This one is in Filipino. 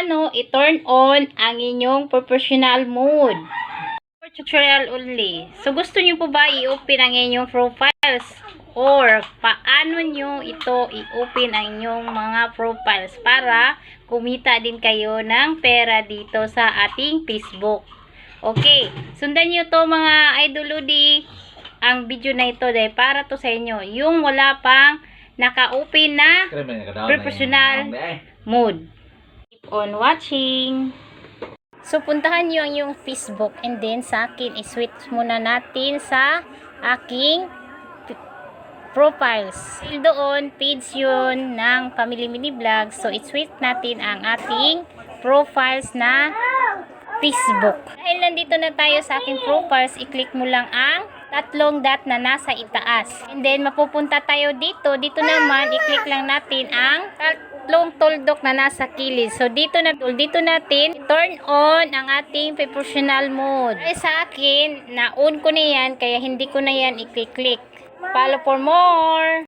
paano i-turn on ang inyong professional mode. For tutorial only. So, gusto nyo po ba i-open ang inyong profiles? Or, paano nyo ito i-open ang inyong mga profiles para kumita din kayo ng pera dito sa ating Facebook? Okay. Sundan nyo to mga idoludi ang video na ito dahil para to sa inyo. Yung wala pang naka-open na professional mode. Keep on watching. So, puntahan nyo ang yung Facebook and then sa akin, i-switch muna natin sa aking profiles. Doon, page yun ng Family Mini Vlog. So, i-switch natin ang ating profiles na Facebook. Dahil nandito na tayo sa aking profiles, i-click mo lang ang tatlong dot na nasa itaas. And then, mapupunta tayo dito. Dito naman, i-click lang natin ang tatlong tuldok na nasa kilid. So, dito natin turn on ang ating professional mode. Ay, sa akin, na-on ko na yan, kaya hindi ko na yan i-click. Follow for more!